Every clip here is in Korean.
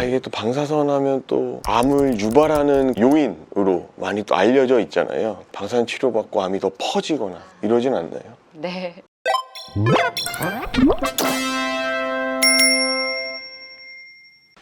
이게 또 방사선 하면 또 암을 유발하는 요인으로 많이 또 알려져 있잖아요. 방사선 치료받고 암이 더 퍼지거나 이러진 않나요? 네.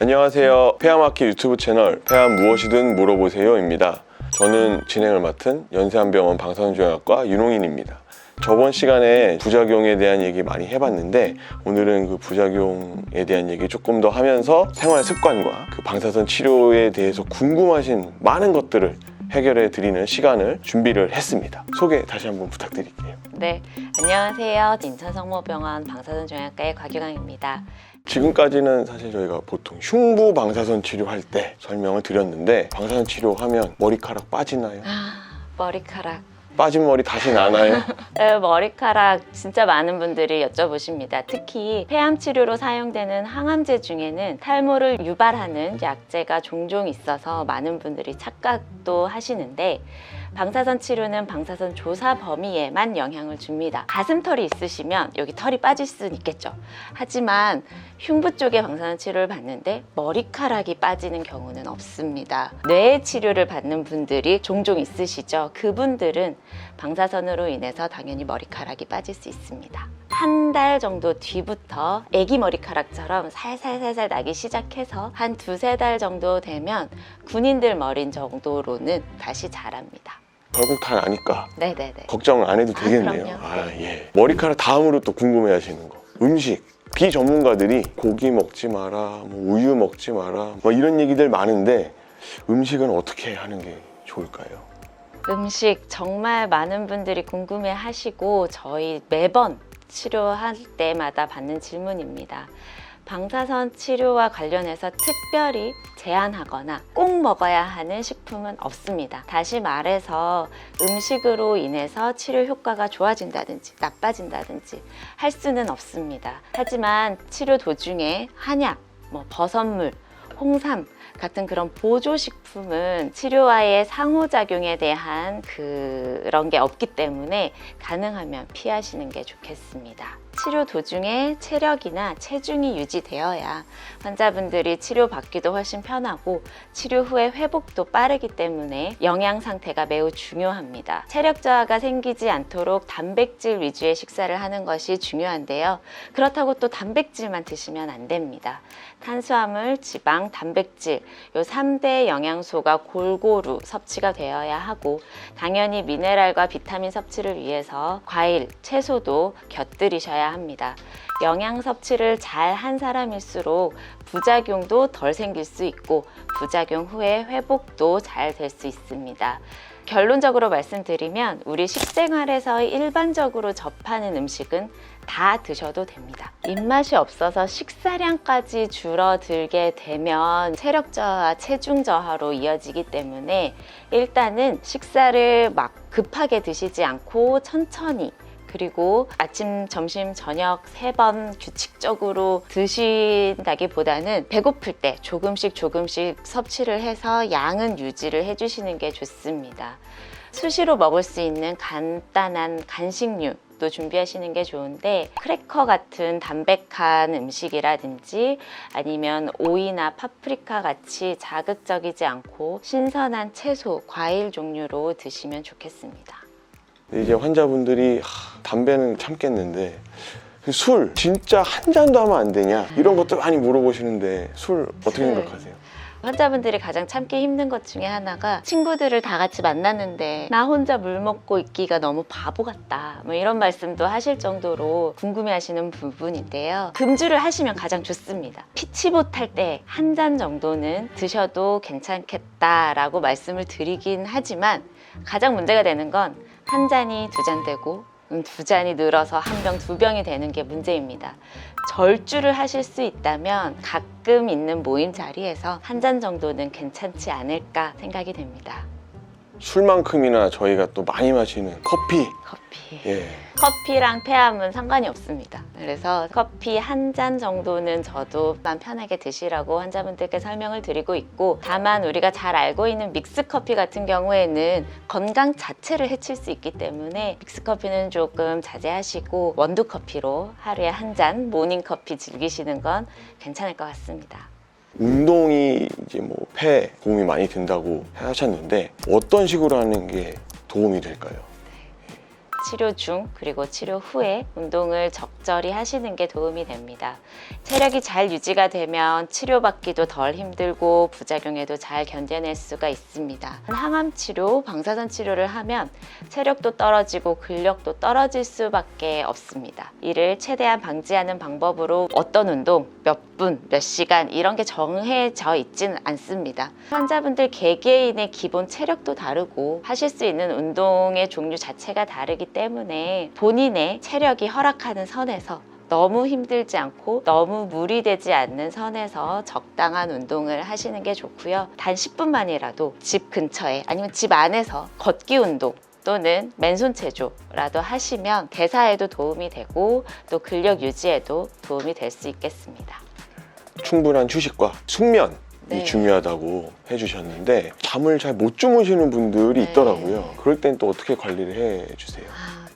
안녕하세요. 폐암학회 유튜브 채널 폐암 무엇이든 물어보세요입니다. 저는 진행을 맡은 연세한병원 방사선종양학과 윤홍인입니다. 저번 시간에 부작용에 대한 얘기 많이 해봤는데 오늘은 그 부작용에 대한 얘기 조금 더 하면서 생활 습관과 그 방사선 치료에 대해서 궁금하신 많은 것들을 해결해 드리는 시간을 준비를 했습니다. 소개 다시 한번 부탁드릴게요. 네. 안녕하세요. 인천성모병원 방사선종양과의 곽유강입니다. 지금까지는 사실 저희가 보통 흉부 방사선 치료할 때 설명을 드렸는데 방사선 치료하면 머리카락 빠지나요? 머리카락. 빠진 머리 다시 나나요? 머리카락 진짜 많은 분들이 여쭤보십니다. 특히 폐암 치료로 사용되는 항암제 중에는 탈모를 유발하는 약제가 종종 있어서 많은 분들이 착각도 하시는데 방사선 치료는 방사선 조사 범위에만 영향을 줍니다. 가슴털이 있으시면 여기 털이 빠질 수는 있겠죠. 하지만 흉부 쪽에 방사선 치료를 받는데 머리카락이 빠지는 경우는 없습니다. 뇌 치료를 받는 분들이 종종 있으시죠. 그분들은 방사선으로 인해서 당연히 머리카락이 빠질 수 있습니다. 한 달 정도 뒤부터 아기 머리카락처럼 살살살살 나기 시작해서 한 두세 달 정도 되면 군인들 머리 정도로는 다시 자랍니다. 결국 다 나니까 네네네. 걱정을 안 해도 되겠네요. 그럼요. 예. 머리카락 다음으로 또 궁금해 하시는 거. 음식. 비전문가들이 고기 먹지 마라, 뭐 우유 먹지 마라, 뭐 이런 얘기들 많은데 음식은 어떻게 하는 게 좋을까요? 음식 정말 많은 분들이 궁금해 하시고 저희 매번 치료할 때마다 받는 질문입니다. 방사선 치료와 관련해서 특별히 제한하거나 꼭 먹어야 하는 식품은 없습니다. 다시 말해서 음식으로 인해서 치료 효과가 좋아진다든지 나빠진다든지 할 수는 없습니다. 하지만 치료 도중에 한약, 버섯물, 홍삼 같은 그런 보조식품은 치료와의 상호작용에 대한 그런 게 없기 때문에 가능하면 피하시는 게 좋겠습니다. 치료 도중에 체력이나 체중이 유지되어야 환자분들이 치료받기도 훨씬 편하고 치료 후에 회복도 빠르기 때문에 영양 상태가 매우 중요합니다. 체력 저하가 생기지 않도록 단백질 위주의 식사를 하는 것이 중요한데요. 그렇다고 또 단백질만 드시면 안 됩니다. 탄수화물, 지방, 단백질 이 3대 영양소가 골고루 섭취가 되어야 하고 당연히 미네랄과 비타민 섭취를 위해서 과일, 채소도 곁들이셔야 합니다. 영양 섭취를 잘 한 사람일수록 부작용도 덜 생길 수 있고 부작용 후에 회복도 잘 될 수 있습니다. 결론적으로 말씀드리면 우리 식생활에서 일반적으로 접하는 음식은 다 드셔도 됩니다. 입맛이 없어서 식사량까지 줄어들게 되면 체력 저하, 체중 저하로 이어지기 때문에 일단은 식사를 막 급하게 드시지 않고 천천히 그리고 아침, 점심, 저녁 3번 규칙적으로 드신다기보다는 배고플 때 조금씩 섭취를 해서 양은 유지를 해주시는 게 좋습니다. 수시로 먹을 수 있는 간단한 간식류도 준비하시는 게 좋은데 크래커 같은 담백한 음식이라든지 아니면 오이나 파프리카 같이 자극적이지 않고 신선한 채소, 과일 종류로 드시면 좋겠습니다. 이제 환자분들이 담배는 참겠는데 술 진짜 한 잔도 하면 안 되냐 이런 것도 많이 물어보시는데 술 어떻게 생각하세요? 환자분들이 가장 참기 힘든 것 중에 하나가 친구들을 다 같이 만났는데 나 혼자 물 먹고 있기가 너무 바보 같다 이런 말씀도 하실 정도로 궁금해하시는 부분인데요. 금주를 하시면 가장 좋습니다. 피치 못할 때 한 잔 정도는 드셔도 괜찮겠다라고 말씀을 드리긴 하지만 가장 문제가 되는 건 한 잔이 2잔 되고 2잔이 늘어서 1병, 2병이 되는 게 문제입니다. 절주를 하실 수 있다면 가끔 있는 모임 자리에서 한 잔 정도는 괜찮지 않을까 생각이 됩니다. 술만큼이나 저희가 또 많이 마시는 커피. 예. 커피랑 폐암은 상관이 없습니다. 그래서 커피 한 잔 정도는 저도 마음 편하게 드시라고 환자분들께 설명을 드리고 있고 다만 우리가 잘 알고 있는 믹스커피 같은 경우에는 건강 자체를 해칠 수 있기 때문에 믹스커피는 조금 자제하시고 원두커피로 하루에 한 잔 모닝커피 즐기시는 건 괜찮을 것 같습니다. 운동이 이제 뭐 폐에 도움이 많이 된다고 하셨는데 어떤 식으로 하는 게 도움이 될까요? 치료 중 그리고 치료 후에 운동을 적절히 하시는 게 도움이 됩니다. 체력이 잘 유지가 되면 치료받기도 덜 힘들고 부작용에도 잘 견뎌낼 수가 있습니다. 항암 치료, 방사선 치료를 하면 체력도 떨어지고 근력도 떨어질 수밖에 없습니다. 이를 최대한 방지하는 방법으로 어떤 운동, 몇 분, 몇 시간 이런 게 정해져 있지는 않습니다. 환자분들 개개인의 기본 체력도 다르고 하실 수 있는 운동의 종류 자체가 다르기 때문에 본인의 체력이 허락하는 선에서 너무 힘들지 않고 너무 무리되지 않는 선에서 적당한 운동을 하시는 게 좋고요. 단 10분만이라도 집 근처에 아니면 집 안에서 걷기 운동 또는 맨손 체조라도 하시면 대사에도 도움이 되고 또 근력 유지에도 도움이 될 수 있겠습니다. 충분한 휴식과 숙면이 네. 중요하다고 해주셨는데 잠을 잘 못 주무시는 분들이 네. 있더라고요. 그럴 땐 또 어떻게 관리를 해주세요?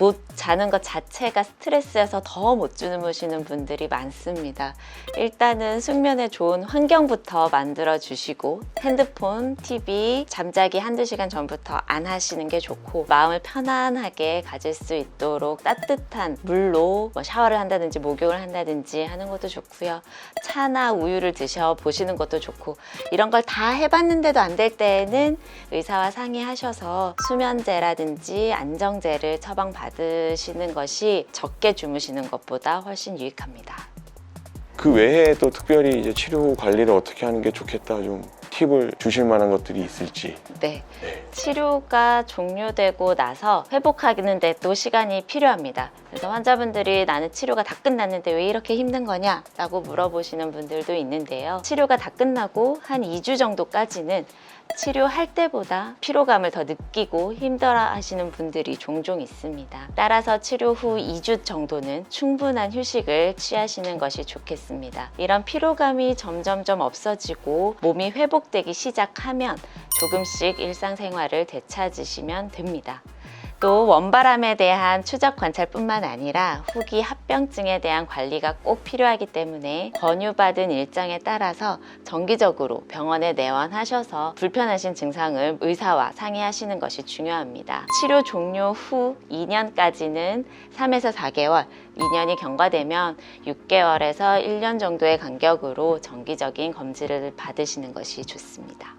못 자는 것 자체가 스트레스여서 더 못 주무시는 분들이 많습니다. 일단은 숙면에 좋은 환경부터 만들어 주시고 핸드폰, TV, 잠자기 한두 시간 전부터 안 하시는 게 좋고 마음을 편안하게 가질 수 있도록 따뜻한 물로 뭐 샤워를 한다든지 목욕을 한다든지 하는 것도 좋고요. 차나 우유를 드셔 보시는 것도 좋고 이런 걸 다 해봤는데도 안 될 때에는 의사와 상의하셔서 수면제라든지 안정제를 처방받으시는 것이 적게 주무시는 것보다 훨씬 유익합니다. 그 외에 또 특별히 이제 치료 관리를 어떻게 하는 게 좋겠다 좀 팁을 주실 만한 것들이 있을지. 네. 네. 치료가 종료되고 나서 회복하는데 또 시간이 필요합니다. 그래서 환자분들이 나는 치료가 다 끝났는데 왜 이렇게 힘든 거냐? 라고 물어보시는 분들도 있는데요. 치료가 다 끝나고 한 2주 정도까지는 치료할 때보다 피로감을 더 느끼고 힘들어 하시는 분들이 종종 있습니다. 따라서 치료 후 2주 정도는 충분한 휴식을 취하시는 것이 좋겠습니다. 이런 피로감이 점점점 없어지고 몸이 회복되기 시작하면 조금씩 일상생활을 되찾으시면 됩니다. 또 원바람에 대한 추적 관찰뿐만 아니라 후기 합병증에 대한 관리가 꼭 필요하기 때문에 권유받은 일정에 따라서 정기적으로 병원에 내원하셔서 불편하신 증상을 의사와 상의하시는 것이 중요합니다. 치료 종료 후 2년까지는 3에서 4개월, 2년이 경과되면 6개월에서 1년 정도의 간격으로 정기적인 검진을 받으시는 것이 좋습니다.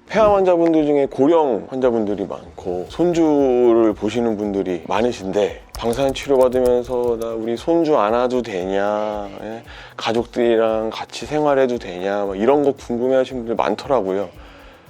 폐암 환자분들 중에 고령 환자분들이 많고 손주를 보시는 분들이 많으신데 방사선 치료 받으면서 나 우리 손주 안 와도 되냐, 예? 가족들이랑 같이 생활해도 되냐 막 이런 거 궁금해하시는 분들 많더라고요.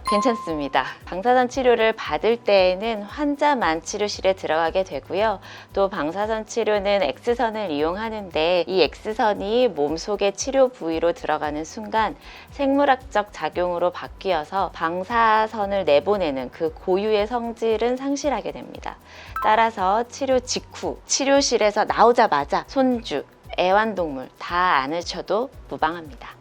괜찮습니다. 방사선 치료를 받을 때에는 환자만 치료실에 들어가게 되고요. 또 방사선 치료는 X선을 이용하는데 이 X선이 몸속의 치료 부위로 들어가는 순간 생물학적 작용으로 바뀌어서 방사선을 내보내는 그 고유의 성질은 상실하게 됩니다. 따라서 치료 직후 치료실에서 나오자마자 손주, 애완동물 다 안으셔도 무방합니다.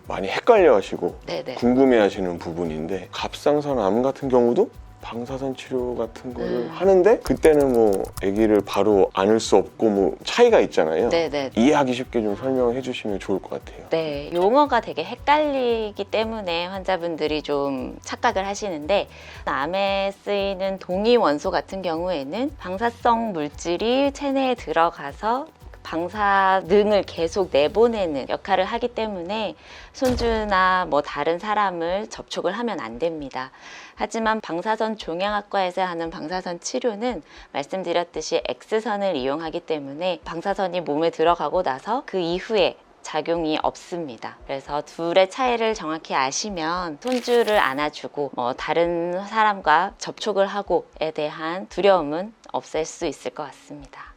많이 헷갈려 하시고 네네. 궁금해 하시는 부분인데 갑상선 암 같은 경우도 방사선 치료 같은 거를 하는데 그때는 뭐 아기를 바로 안을 수 없고 뭐 차이가 있잖아요. 네네. 이해하기 쉽게 좀 설명해 주시면 좋을 것 같아요. 네, 용어가 되게 헷갈리기 때문에 환자분들이 좀 착각을 하시는데 암에 쓰이는 동위 원소 같은 경우에는 방사성 물질이 체내에 들어가서 방사능을 계속 내보내는 역할을 하기 때문에 손주나 뭐 다른 사람을 접촉을 하면 안 됩니다. 하지만 방사선 종양학과에서 하는 방사선 치료는 말씀드렸듯이 X선을 이용하기 때문에 방사선이 몸에 들어가고 나서 그 이후에 작용이 없습니다. 그래서 둘의 차이를 정확히 아시면 손주를 안아주고 뭐 다른 사람과 접촉을 하고에 대한 두려움은 없앨 수 있을 것 같습니다.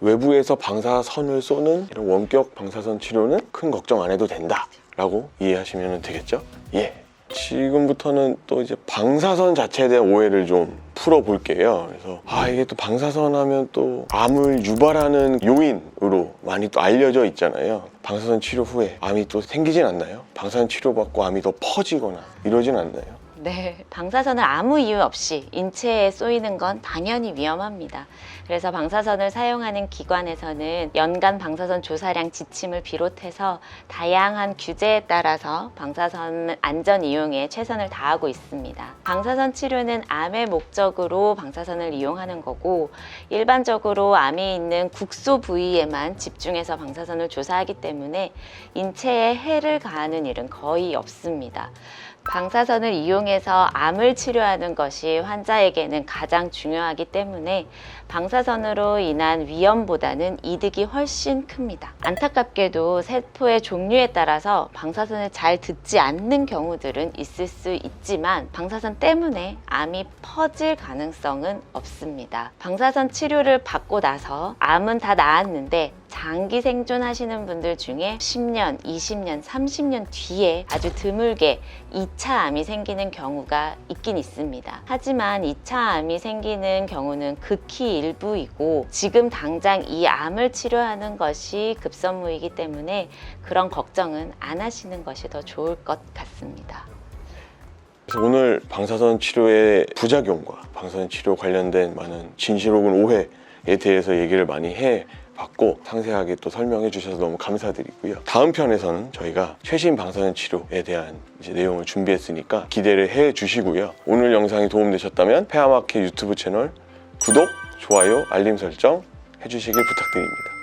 외부에서 방사선을 쏘는 이런 원격 방사선 치료는 큰 걱정 안 해도 된다 라고 이해하시면 되겠죠? 예. 지금부터는 또 이제 방사선 자체에 대한 오해를 좀 풀어볼게요. 그래서 이게 또 방사선 하면 또 암을 유발하는 요인으로 많이 또 알려져 있잖아요. 방사선 치료 후에 암이 또 생기진 않나요? 방사선 치료 받고 암이 더 퍼지거나 이러진 않나요? 네, 방사선을 아무 이유 없이 인체에 쏘이는 건 당연히 위험합니다. 그래서 방사선을 사용하는 기관에서는 연간 방사선 조사량 지침을 비롯해서 다양한 규제에 따라서 방사선 안전 이용에 최선을 다하고 있습니다. 방사선 치료는 암의 목적으로 방사선을 이용하는 거고, 일반적으로 암이 있는 국소 부위에만 집중해서 방사선을 조사하기 때문에 인체에 해를 가하는 일은 거의 없습니다. 방사선을 이용해서 암을 치료하는 것이 환자에게는 가장 중요하기 때문에 방사선으로 인한 위험보다는 이득이 훨씬 큽니다. 안타깝게도 세포의 종류에 따라서 방사선을 잘 듣지 않는 경우들은 있을 수 있지만 방사선 때문에 암이 퍼질 가능성은 없습니다. 방사선 치료를 받고 나서 암은 다 나았는데 장기 생존하시는 분들 중에 10년, 20년, 30년 뒤에 아주 드물게 2차 암이 생기는 경우가 있긴 있습니다. 하지만 2차 암이 생기는 경우는 극히 일부이고 지금 당장 이 암을 치료하는 것이 급선무이기 때문에 그런 걱정은 안 하시는 것이 더 좋을 것 같습니다. 그래서 오늘 방사선 치료의 부작용과 방사선 치료 관련된 많은 진실 혹은 오해에 대해서 얘기를 많이 해봤고 상세하게 또 설명해 주셔서 너무 감사드리고요. 다음 편에서는 저희가 최신 방사선 치료에 대한 이제 내용을 준비했으니까 기대를 해 주시고요. 오늘 영상이 도움되셨다면 폐암학회 유튜브 채널 구독, 좋아요, 알림 설정 해주시길 부탁드립니다.